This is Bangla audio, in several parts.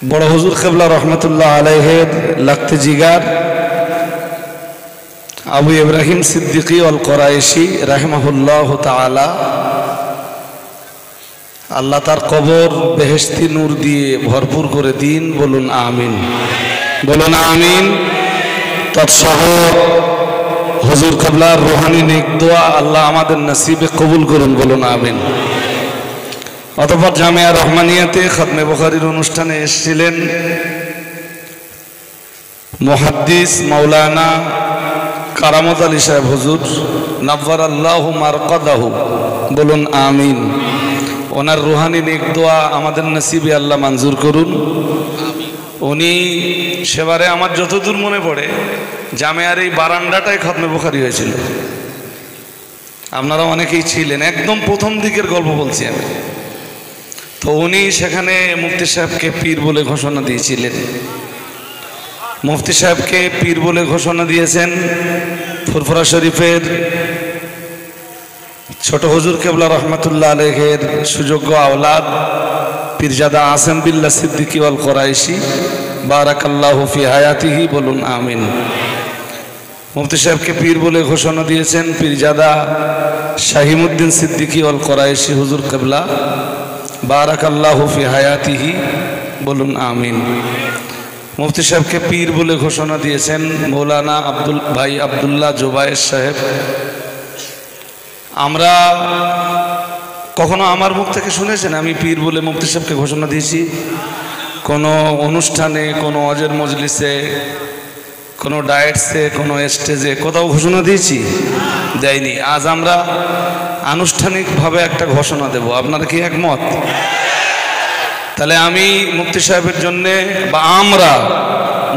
বড় হুজুর কেবলা রহমতুল্লাহ আলাইহের লাখতে জিগার আবু ইব্রাহিম সিদ্দিকী আল কোরাইশি রাহিমাহুল্লাহ তাআলা, আল্লাহ তার কবর বেহেশতি নূর দিয়ে ভরপুর করে দিন। বলুন আমিন, বলুন আমিন। তৎসহ হুজুর কেবলার রুহানি নেক দোয়া আল্লাহ আমাদের নসিবে কবুল করুন। বলুন আমিন। অতঃপর জামিয়া রহমানিয়াতে খতমে বুখারীর অনুষ্ঠানে এসেছিলেন মুহাদ্দিস মাওলানা কারামত আলী সাহেব হুজুর, নাব্বারাল্লাহু মারকাদাহু। বলুন আমিন। ওনার রুহানি নেক দোয়া আমাদের নসিবে আল্লাহ মঞ্জুর করুন। উনি সেবারে আমার যতদূর মনে পড়ে জামিয়ার এই বারান্দাটায় খতমে বুখারী হয়েছিল। আপনারা অনেকেই ছিলেন, একদম প্রথম দিকের গল্প বলছি আমি। তো উনি সেখানে মুফতি সাহেবকে পীর বলে ঘোষণা দিয়েছিলেন। মুফতি সাহেবকে পীর বলে ঘোষণা দিয়েছেন ফুরফুরা শরীফের ছোট হুজুর কেবলা রহমতুল্লাহ আলাইহের সুযোগ্য আওলাদ পীরজাদা আসেম বিল্লাহ সিদ্দিকী আল কোরাইশি বারাকাল্লাহু ফি হায়াতিহি। বলুন আমিন। মুফতি সাহেবকে পীর বলে ঘোষণা দিয়েছেন পীরজাদা শাহিমুদ্দিন সিদ্দিকী আল কোরাইশি হুজুর কেবলা বারাকাল্লাহু ফি হায়াতিহি। বলুন আমিন। মুফতি সাহেবকে পীর বলে ঘোষণা দিয়েছেন মৌলানা ভাই আব্দুল্লাহ জুবায়ের সাহেব। আমরা কখনো আমার মুখ থেকে শুনেছেন আমি পীর বলে মুফতি সাহেবকে ঘোষণা দিয়েছি? কোনো অনুষ্ঠানে, কোনো অজের মজলিসে, কোনো ডায়েটসে, কোনো স্টেজে কোথাও ঘোষণা দিয়েছি? দেয়নি। আজ আমরা আনুষ্ঠানিকভাবে একটা ঘোষণা দেব। আপনারা কি একমত? তাহলে আমি মুফতি সাহেবের জন্যে বা আমরা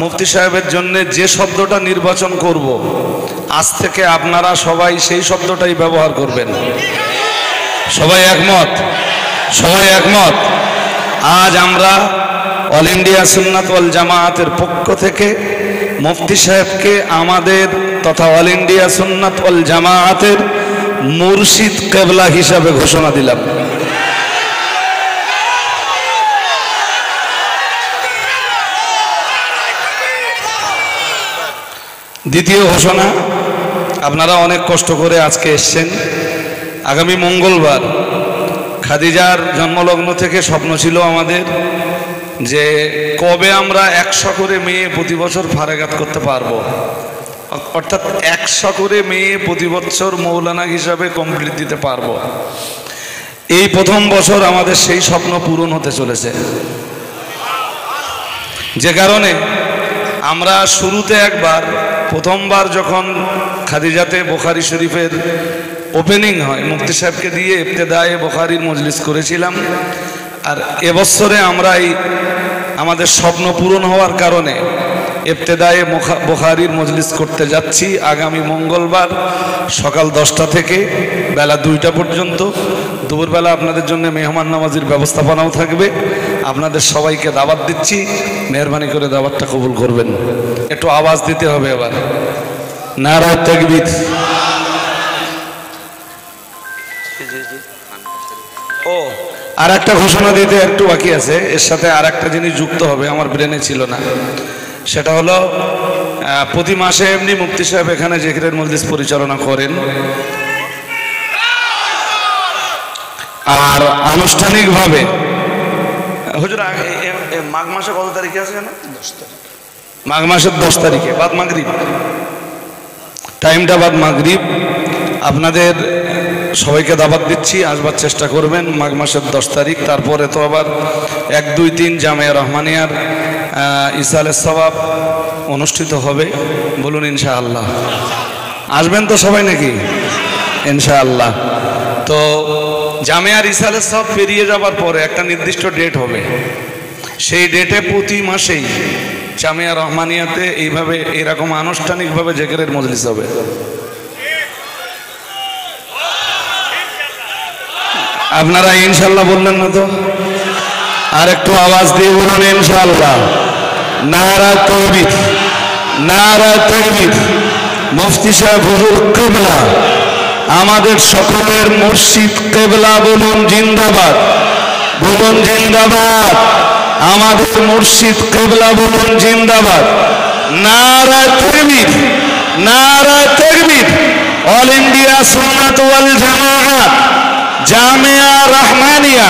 মুফতি সাহেবের জন্যে যে শব্দটা নির্বাচন করব, আজ থেকে আপনারা সবাই সেই শব্দটাই ব্যবহার করবেন। সবাই একমত? সবাই একমত? আজ আমরা অল ইন্ডিয়া সুন্নাত ওয়াল জামায়াতের পক্ষ থেকে মুফতি সাহেবকে আমাদের তথা অল ইন্ডিয়া সুন্নাত ওয়াল জামায়াতের মুর্শিদ কেবলা হিসাবে ঘোষণা দিলাম। দ্বিতীয় ঘোষণা, আপনারা অনেক কষ্ট করে আজকে এসছেন। আগামী মঙ্গলবার খাদিজার জন্মলগ্ন থেকে স্বপ্ন ছিল আমাদের যে কবে আমরা 100 করে মেয়ে প্রতি বছর ফারাগাত করতে পারবো, অর্থাৎ 100 করে মেয়ে প্রতি বছর মৌলানা হিসাবে কমপ্লিট দিতে পারবো। এই প্রথম বছর আমাদের সেই স্বপ্ন পূরণ হতে চলেছে, যে কারণে আমরা শুরুতে একবার প্রথমবার যখন খাদিজাতে বুখারী শরীফের ওপেনিং হয় মুফতি সাহেবকে দিয়ে ইবতেদায়ে বুখারীর মজলিস করেছিলাম। আর এবছরে আমরা আমাদের স্বপ্ন পূরণ হওয়ার কারণে ইবতেদায়ে বুখারীর মজলিস করতে যাচ্ছি আগামী মঙ্গলবার সকাল 10টা থেকে বেলা 2টা পর্যন্ত। দুপুরবেলা আপনাদের জন্য মেহমান নামাজির ব্যবস্থাপনাও থাকবে। আপনাদের সবাইকে দাওয়াত দিচ্ছি, মেহরবানি করে দাওয়াতটা কবুল করবেন। একটু আওয়াজ দিতে হবে এবার, নারা তাকবীর। ও আর একটা ঘোষণা দিতে একটু বাকি আছে, এর সাথে আর একটা জিনিস যুক্ত হবে, আমার ব্রেনে ছিল না। সেটা হলো প্রতি মাসে এমনি মুফতি সাহেব এখানে জিকিরের মজলিস পরিচালনা করেন, আর আনুষ্ঠানিকভাবে হুজুর মাঘ মাসে কত তারিখে আছে না? 10 তারিখ। মাঘ মাসের 10 তারিখে বাদ মাগরিব, টাইমটা বাদ মাগরিব। আপনাদের সবাইকে দাওয়াত দিচ্ছি, আসবার চেষ্টা করবেন মাঘ মাসের 10 তারিখ। তারপরে তো আবার 1, 2, 3 জামিয়া রহমানিয়ার ইসালের সওয়াব অনুষ্ঠিত হবে। বলুন ইনশাআল্লাহ। আসবেন তো সবাই নাকি? ইনশাআল্লাহ। তো জামিয়ার ইসালের সওয়াব পেরিয়ে যাবার পরে একটা নির্দিষ্ট ডেট হবে, সেই ডেটে প্রতি মাসেই জামিয়া রহমানিয়াতে এইভাবে এরকম আনুষ্ঠানিকভাবে জিকিরের মজলিস হবে। আপনারা ইনশাআল্লাহ বললেন না তো? আর একটু আওয়াজ দিয়ে বলুন ইনশাআল্লাহ। নারা তাকবীর, নারা তাকবীর। মুফতি সাহেব হুজুর কেবলা আমাদের সকলের মুর্শিদ কেবলা, বলুন জিন্দাবাদ, বলুন জিন্দাবাদ। আমাদের মুর্শিদ কিবলা বলুন জিন্দাবাদ। নারা তাকবীর, নারা তাকবীর। অল ইন্ডিয়া সুন্নাত ওয়াল জামাআত জামিয়া রহমানিয়া